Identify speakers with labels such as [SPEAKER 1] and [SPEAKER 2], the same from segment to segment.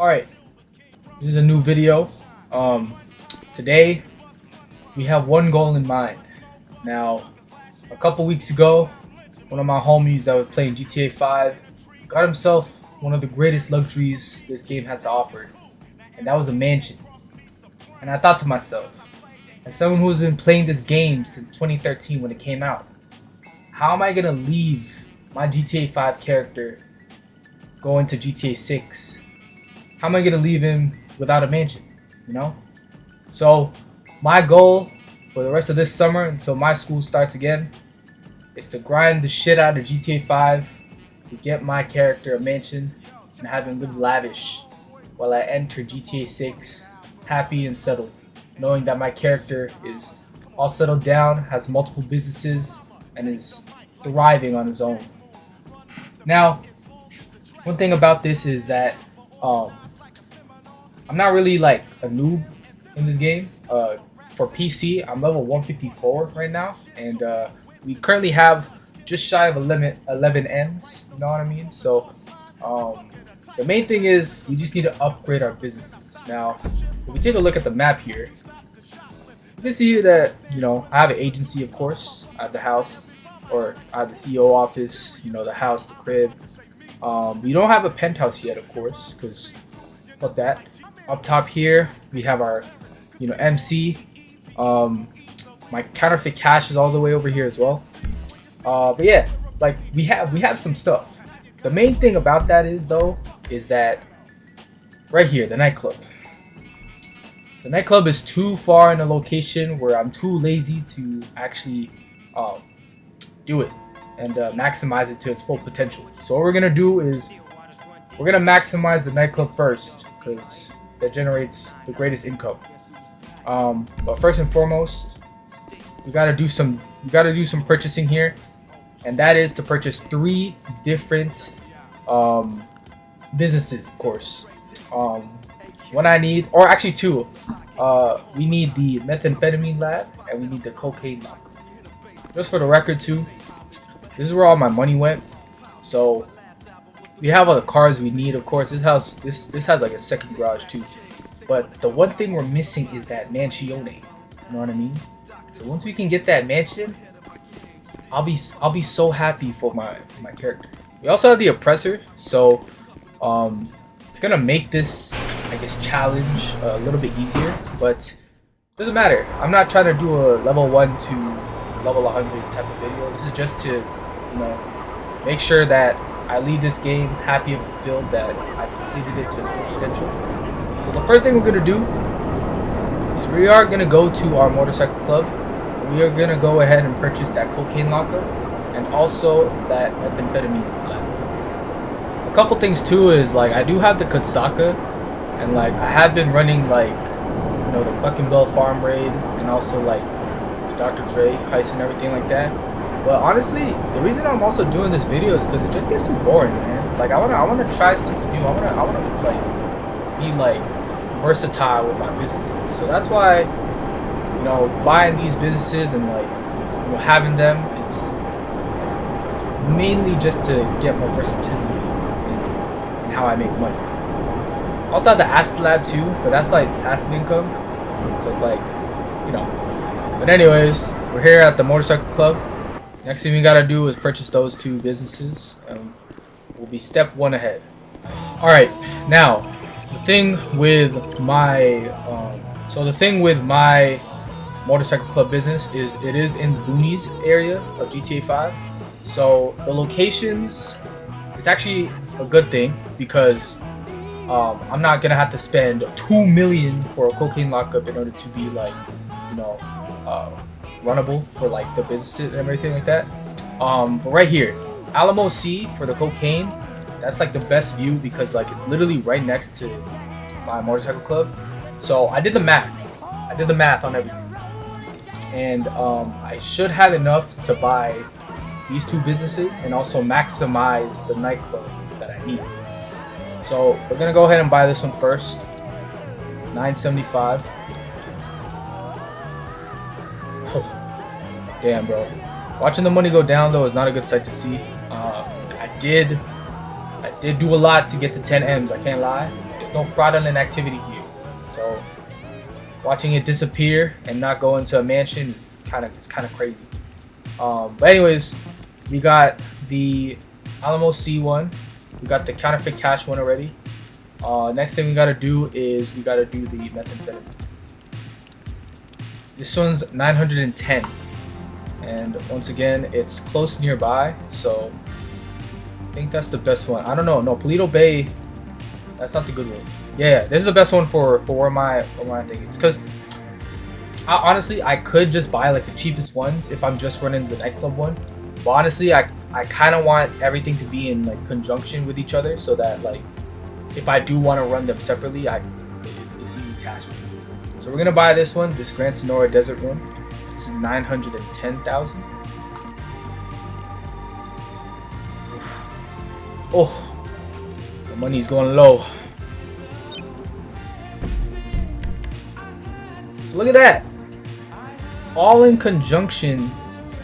[SPEAKER 1] Alright, this is a new video. Today we have one goal in mind. Now, a couple weeks ago, one of my homies that was playing GTA 5 got himself one of the greatest luxuries this game has to offer, and that was a mansion. And I thought to myself, as someone who's been playing this game since 2013 when it came out, how am I gonna leave my GTA 5 character going to GTA 6? How am I gonna leave him without a mansion? You know? So my goal for the rest of this summer until my school starts again is to grind the shit out of GTA 5 to get my character a mansion and have him live lavish while I enter GTA 6 happy and settled, knowing that my character is all settled down, has multiple businesses, and is thriving on his own. Now, one thing about this is that I'm not really like a noob in this game. For PC, I'm level 154 right now, and we currently have just shy of 11 M's. You know what I mean? So the main thing is we just need to upgrade our businesses. Now, if we take a look at the map here, you can see here that I have an agency, of course. I have the house, or I have the CEO office. The house, the crib. We don't have a penthouse yet, of course, because fuck that. Up top here, we have our, MC. My counterfeit cash is all the way over here as well. But yeah, like we have some stuff. The main thing about that is that right here, the nightclub. The nightclub is too far in a location where I'm too lazy to actually do it and maximize it to its full potential. So what we're gonna do is we're gonna maximize the nightclub first because that generates the greatest income. But first and foremost, we gotta do some purchasing here, and that is to purchase 3 different businesses, of course. One I need, or actually 2. We need the methamphetamine lab and we need the cocaine locker. Just for the record too, this is where all my money went. So we have all the cars we need, of course. This house, this has like a second garage too. But the one thing we're missing is that mansione. You know what I mean? So once we can get that mansion, I'll be so happy for my character. We also have the oppressor, so it's gonna make this, I guess, challenge a little bit easier. But doesn't matter. I'm not trying to do a level 1 to level 100 type of video. This is just to, make sure that I leave this game happy and fulfilled that I completed it to its full potential. So the first thing we're gonna do is we are gonna go to our motorcycle club. We are gonna go ahead and purchase that cocaine locker and also that methamphetamine lab. A couple things too is like I do have the Kutsaka, and like I have been running like the Cluckenbell farm raid and also like the Dr. Dre heist and everything like that. But honestly, the reason I'm also doing this video is because it just gets too boring, man. Like I wanna try something new. I wanna like be like versatile with my businesses. So that's why buying these businesses and like having them is mainly just to get more versatility in how I make money. Also have the acid lab too, but that's like passive income. So it's like But anyways, we're here at the motorcycle club. Next thing we gotta do is purchase those 2 businesses, and we'll be step 1 ahead. All right, now the thing with my motorcycle club business is it is in the boonies area of GTA 5. So the locations, it's actually a good thing because I'm not gonna have to spend 2 million for a cocaine lockup in order to be like runnable for like the businesses and everything like that. But right here, Alamo C for the cocaine, that's like the best view because like it's literally right next to my motorcycle club. So I did the math on everything, and I should have enough to buy these 2 businesses and also maximize the nightclub that I need. So we're gonna go ahead and buy this one first. $9.75. Damn, bro. Watching the money go down though is not a good sight to see. I did do a lot to get to 10 M's. I can't lie. If There's no fraudulent activity here. So watching it disappear and not go into a mansion is kind of crazy. But anyways, we got the Alamo C one. We got the counterfeit cash one already. Next thing we gotta do is we gotta do the methamphetamine. This one's 910, and once again, it's close nearby, so I think that's the best one. I don't know. No, Paleto Bay. That's not the good one. Yeah, this is the best one for where my thing is. Cause honestly, I could just buy like the cheapest ones if I'm just running the nightclub one. But honestly, I kind of want everything to be in like conjunction with each other, so that like if I do want to run them separately, it's easy task for me. So we're gonna buy this one, this Grand Sonora Desert one. This is 910,000. Oh, the money's going low. So look at that, all in conjunction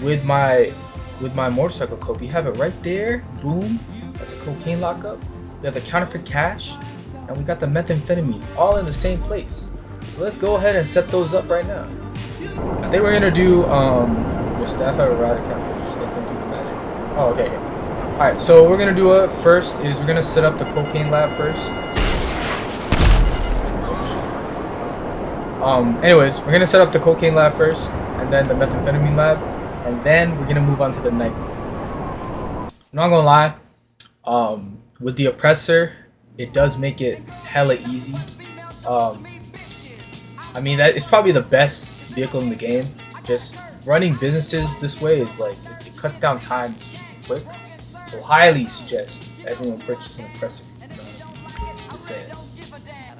[SPEAKER 1] with my motorcycle club. We have it right there. Boom. That's a cocaine lockup. We have the counterfeit cash, and we got the methamphetamine, all in the same place. So let's go ahead and set those up right now. I think we're gonna do your staff have arrived at campus. Just let them do the magic. Oh, okay. All right. So what we're gonna do first is we're gonna set up the cocaine lab first. Anyways, we're gonna set up the cocaine lab first, and then the methamphetamine lab, and then we're gonna move on to the nightclub. I'm not gonna lie. With the oppressor, it does make it hella easy. I mean, that is probably the best vehicle in the game. Just running businesses this way is like it cuts down time quick. So highly suggest everyone purchase an oppressor. Just saying.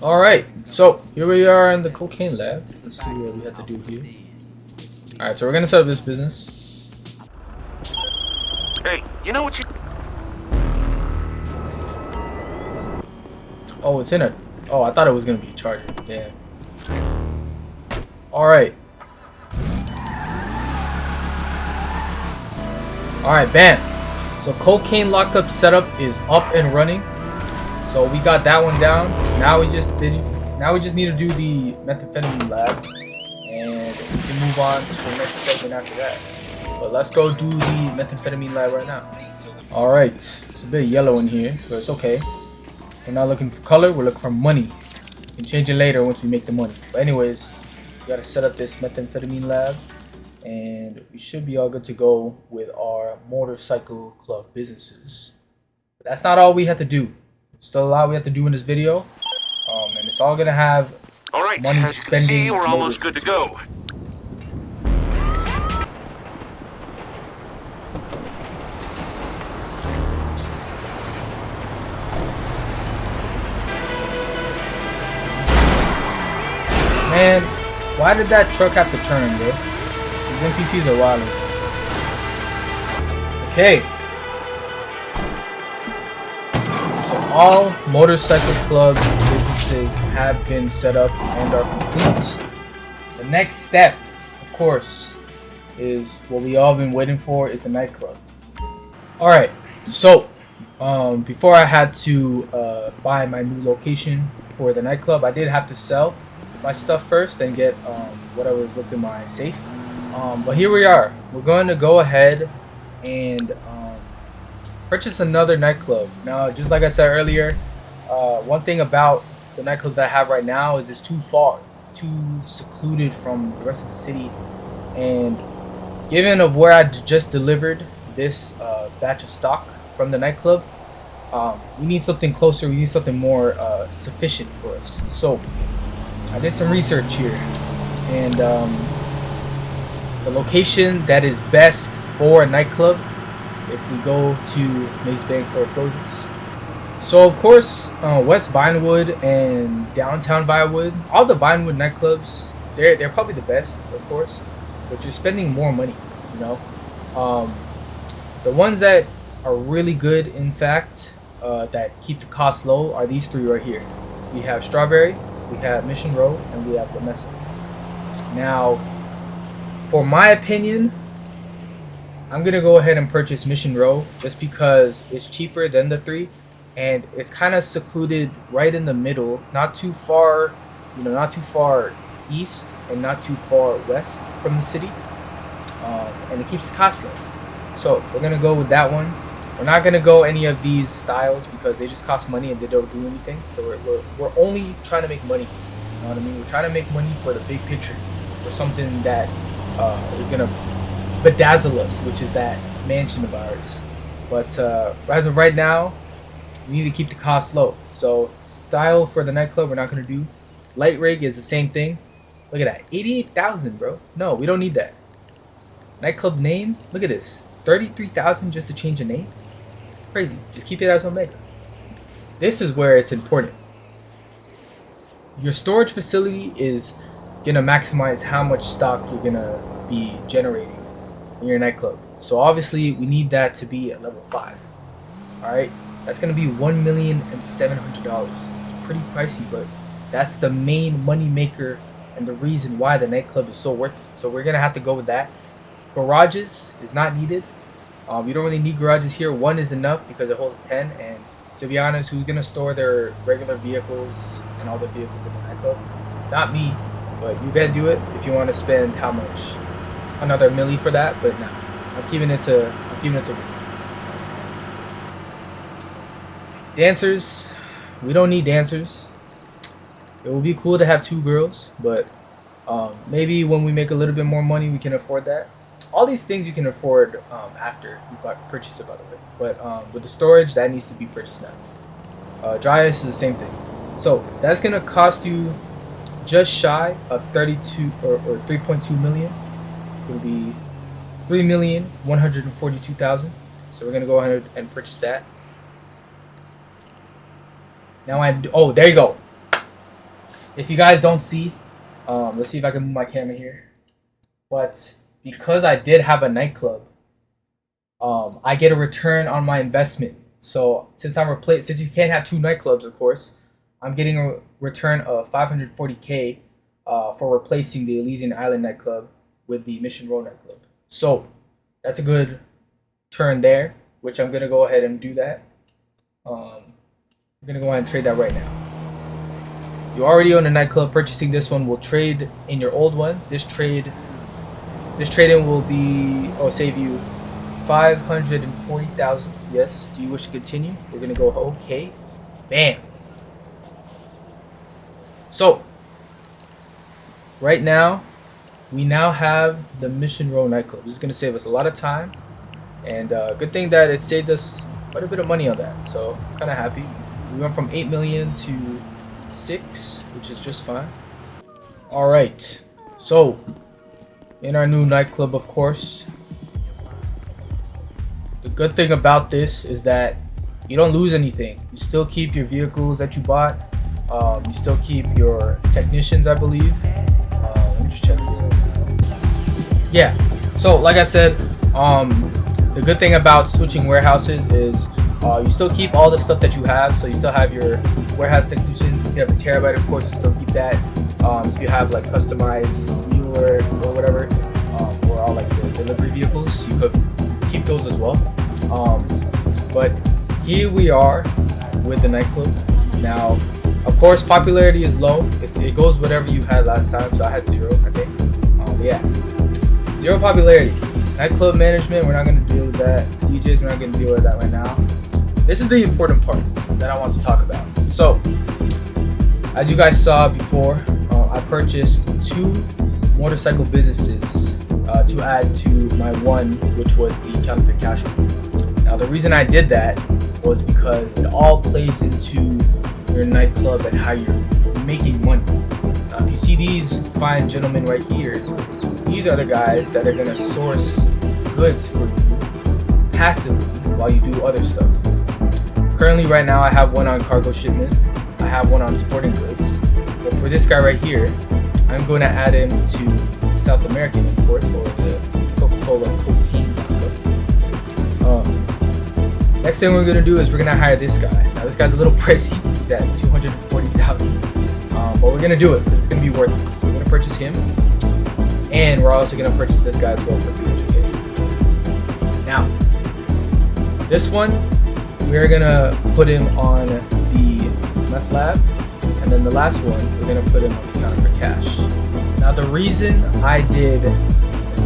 [SPEAKER 1] All right, so here we are in the cocaine lab. Let's see what we have to do here. All right, so we're gonna set up this business.
[SPEAKER 2] Hey, you know what you?
[SPEAKER 1] Oh, it's in a. Oh, I thought it was gonna be a charger. Damn. All right. All right, bam. So cocaine lockup setup is up and running. So we got that one down. Now we just need to do the methamphetamine lab, and we can move on to the next segment after that. But let's go do the methamphetamine lab right now. All right. It's a bit yellow in here, but it's okay. We're not looking for color, we're looking for money. We can change it later once we make the money. But anyways, we gotta set up this methamphetamine lab, and we should be all good to go with our motorcycle club businesses. But that's not all we have to do. Still a lot we have to do in this video. And it's all gonna have money
[SPEAKER 2] as you can
[SPEAKER 1] spending.
[SPEAKER 2] see, we're almost good to go.
[SPEAKER 1] Man, why did that truck have to turn, bro? These NPCs are wild. Okay. So all motorcycle club businesses have been set up and are complete. The next step, of course, is what we all been waiting for, is the nightclub. Alright, so before I had to buy my new location for the nightclub, I did have to sell my stuff first and get whatever was left in my safe. But here we are. We're going to go ahead and purchase another nightclub. Now, just like I said earlier, one thing about the nightclub that I have right now is it's too far. It's too secluded from the rest of the city. And given of where I just delivered this batch of stock from the nightclub, we need something closer. We need something more sufficient for us. So I did some research here, and the location that is best for a nightclub, if we go to Maze Bank foreclosures. So of course, West Vinewood and downtown Vinewood, all the Vinewood nightclubs, they're probably the best, of course, but you're spending more money, you know. The ones that are really good, in fact, that keep the cost low are these three right here. We have Strawberry, we have Mission Row, and we have La Mesa. Now, for my opinion, I'm gonna go ahead and purchase Mission Row just because it's cheaper than the three, and it's kind of secluded right in the middle, not too far, not too far east and not too far west from the city, and it keeps the cost low. So we're gonna go with that one. We're not gonna go any of these styles because they just cost money and they don't do anything. So we're only trying to make money. You know what I mean? We're trying to make money for the big picture, for something that is gonna bedazzle us, which is that mansion of ours. But as of right now, we need to keep the cost low. So style for the nightclub, we're not gonna do. Light rig is the same thing. Look at that, 88,000, bro. No, we don't need that. Nightclub name, look at this, 33,000 just to change a name. Crazy. Just keep it as Omega. This is where it's important. Your storage facility is gonna maximize how much stock you're gonna be generating in your nightclub. So obviously we need that to be at level 5. Alright? That's gonna be $1,700,000. It's pretty pricey, but that's the main money maker and the reason why the nightclub is so worth it. So we're gonna have to go with that. Garages is not needed. You don't really need garages here. 1 is enough because it holds 10, and to be honest, who's gonna store their regular vehicles and all the vehicles in the nightclub? Not me, but you can do it if you want to spend how much? Another milli for that, but nah. I'm keeping it to dancers. We don't need dancers. It would be cool to have 2 girls, but maybe when we make a little bit more money, we can afford that. All these things you can afford after you purchase it, by the way. But with the storage, that needs to be purchased now. Dry ice is the same thing. So that's gonna cost you just shy of 32 or 3.2 million. It's gonna be 3,142,000. So we're gonna go ahead and purchase that. Now oh, there you go. If you guys don't see, let's see if I can move my camera here. But because I did have a nightclub, I get a return on my investment. So since you can't have 2 nightclubs, of course, I'm getting a return of 540K for replacing the Elysian Island nightclub with the Mission Row nightclub. So that's a good turn there, which I'm gonna go ahead and do that. I'm gonna go ahead and trade that right now. You already own a nightclub. Purchasing this one will trade in your old one. This trade-in will be save you 540,000. Yes. Do you wish to continue? We're gonna go okay. Bam. So right now, we now have the Mission Row nightclub. This is gonna save us a lot of time, and good thing that it saved us quite a bit of money on that. So kind of happy. We went from 8 million to 6, which is just fine. All right. So in our new nightclub, of course, the good thing about this is that you don't lose anything. You still keep your vehicles that you bought. You still keep your technicians, I believe. Let me just check this. Yeah. So like I said, the good thing about switching warehouses is you still keep all the stuff that you have. So you still have your warehouse technicians. If you have a terabyte, of course, you still keep that. If you have like customized Mueller or whatever, or all like the delivery vehicles, you could keep those as well. But here we are with the nightclub. Now, of course, popularity is low. It goes whatever you had last time. So I had 0, I think. Yeah, 0 popularity. Nightclub management, we're not going to deal with that. DJs, we're not going to deal with that right now. This is the important part that I want to talk about. So, as you guys saw before, I purchased 2 motorcycle businesses to add to my one, which was the counterfeit cash room. Now, the reason I did that was because it all plays into your nightclub and how you're making money. Now, if you see these fine gentlemen right here, these are the guys that are going to source goods for you passively while you do other stuff. Currently, right now, I have one on cargo shipment. I have one on sporting goods. But for this guy right here, I'm going to add him to South American imports, or the Coca-Cola cocaine. Next thing we're going to do is we're going to hire this guy. Now, this guy's a little pricey. He's at 240,000. But we're going to do it because it's going to be worth it. So we're going to purchase him. And we're also going to purchase this guy as well for 300K. Now, this one, we're gonna put him on the meth lab, and then the last one we're gonna put him on the counter for cash. Now the reason I did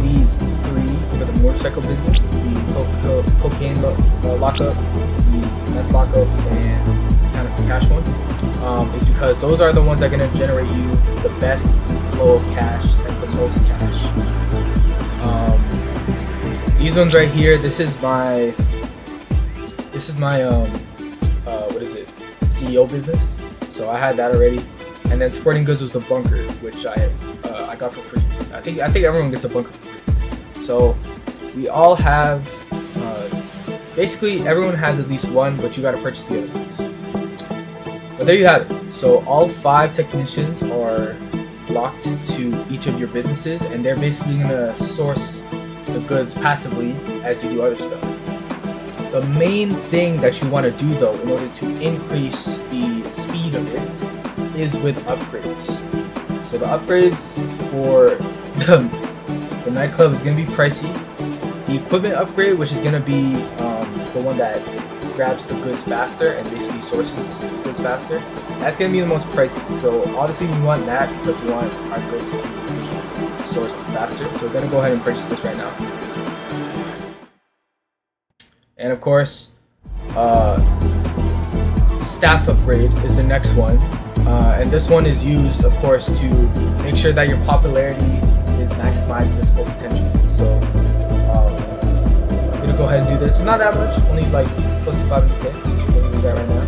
[SPEAKER 1] these 3 for the motorcycle business, the cocaine lockup, the meth lockup, and counter for cash one, is because those are the ones that are gonna generate you the best flow of cash and the most cash. These ones right here, this is my what is it, CEO business, so I had that already. And then sporting goods was the bunker, which I got for free. I think everyone gets a bunker for free. So we all have basically everyone has at least one, but you got to purchase the other ones. But there you have it. So all 5 technicians are locked to each of your businesses, and they're basically gonna source the goods passively as you do other stuff. The main thing that you want to do though, in order to increase the speed of it, is with upgrades. So the upgrades for the nightclub is going to be pricey. The equipment upgrade, which is going to be the one that grabs the goods faster and basically sources goods faster, that's going to be the most pricey. So obviously we want that because we want our goods to be sourced faster. So we're going to go ahead and purchase this right now. And of course, staff upgrade is the next one. And this one is used, of course, to make sure that your popularity is maximized to its full potential. So I'm gonna go ahead and do this. It's not that much, only like close to 500K. So I'm gonna do that right now.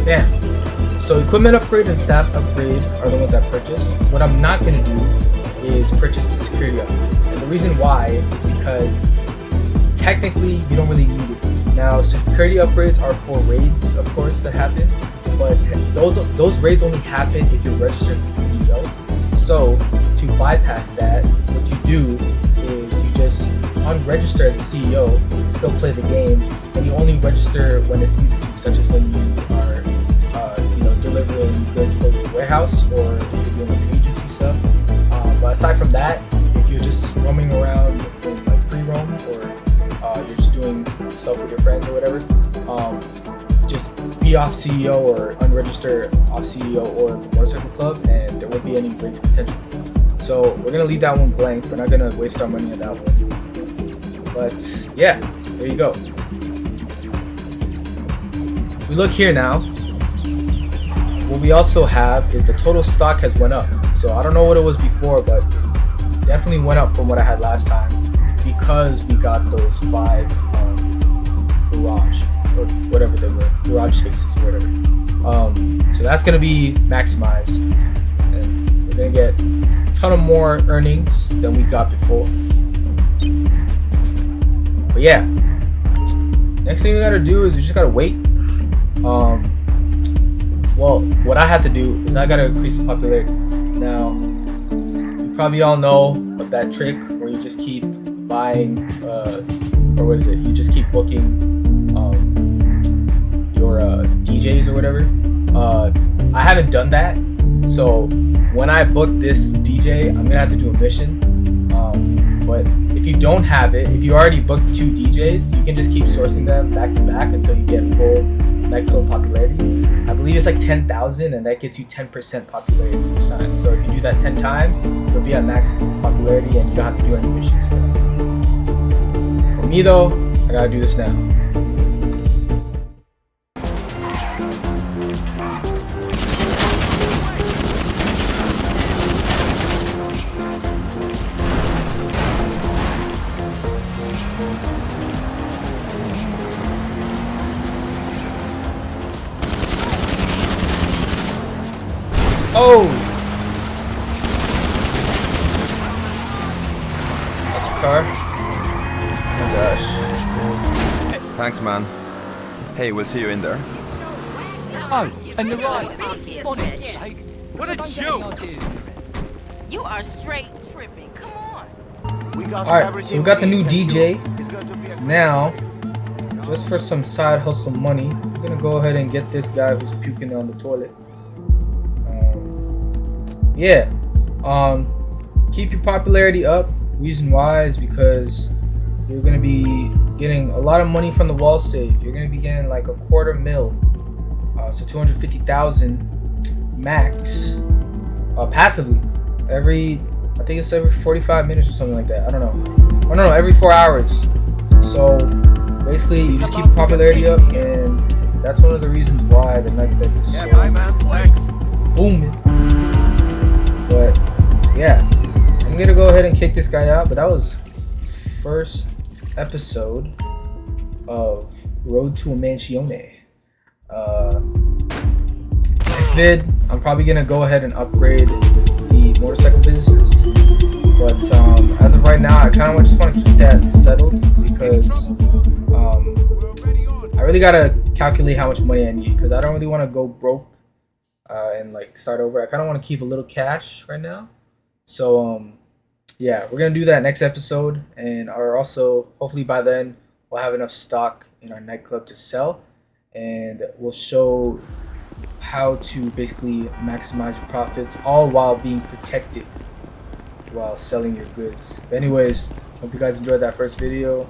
[SPEAKER 1] Bam. So equipment upgrade and staff upgrade are the ones I purchased. What I'm not gonna do is purchase the security upgrade. And the reason why is because technically you don't really need it. Now, security upgrades are for raids, of course, that happen, but those raids only happen if you're registered as CEO. So to bypass that, what you do is you just unregister as a CEO, still play the game, and you only register when it's needed to, such as when you are, delivering goods for your warehouse or if you're doing like agency stuff. But aside from that, if you're just roaming around in like free roam or you're just doing stuff with your friends or whatever, just be off CEO or unregister off CEO or motorcycle club, and there won't be any raids potential. So we're gonna leave that one blank. We're not gonna waste our money on that one. But yeah, there you go. If we look here now, what we also have is the total stock has went up. So I don't know what it was before, but definitely went up from what I had last time because we got those 5 garage or whatever they were, garage spaces or whatever. So that's gonna be maximized, and we're gonna get a ton of more earnings than we got before. But yeah, next thing we gotta do is we just gotta wait. Well, what I have to do is I gotta increase the popularity. Now, you probably all know of that trick where you just keep buying, or what is it? You just keep booking your DJs or whatever. I haven't done that, so when I book this DJ, I'm gonna have to do a mission. But if you don't have it, if you already booked 2 DJs, you can just keep sourcing them back to back until you get full nightclub popularity. I believe it's like 10,000, and that gets you 10% popularity each time. So if you do that 10 times, you'll be at max popularity, and you don't have to do any missions for that. For me though, I gotta do this now. Oh! That's a car. Oh my gosh.
[SPEAKER 3] Thanks, man. Hey, we'll see you in there.
[SPEAKER 4] Oh, and the right. Honest sake.
[SPEAKER 2] What a joke!
[SPEAKER 5] You are straight tripping. Come on.
[SPEAKER 1] Alright, so we got the new DJ. Now, just for some side hustle money, we're gonna go ahead and get this guy who's puking on the toilet. Yeah, keep your popularity up. Reason why is because you're gonna be getting a lot of money from the wall safe. You're gonna be getting like $250,000, so 250,000 max, passively. I think it's every 45 minutes or something like that. I don't know. Oh no, every 4 hours. So basically, you just keep popularity up, and that's one of the reasons why the nightclub is so booming. But yeah, I'm gonna go ahead and kick this guy out. But that was first episode of Road to a Mansione. Next vid, I'm probably gonna go ahead and upgrade the motorcycle businesses. But as of right now, I kind of just want to keep that settled because I really gotta calculate how much money I need because I don't really want to go broke and like start over. I kind of want to keep a little cash right now. So yeah, we're gonna do that next episode, and also hopefully by then we'll have enough stock in our nightclub to sell, and we'll show how to basically maximize your profits all while being protected while selling your goods. But anyways, hope you guys enjoyed that first video.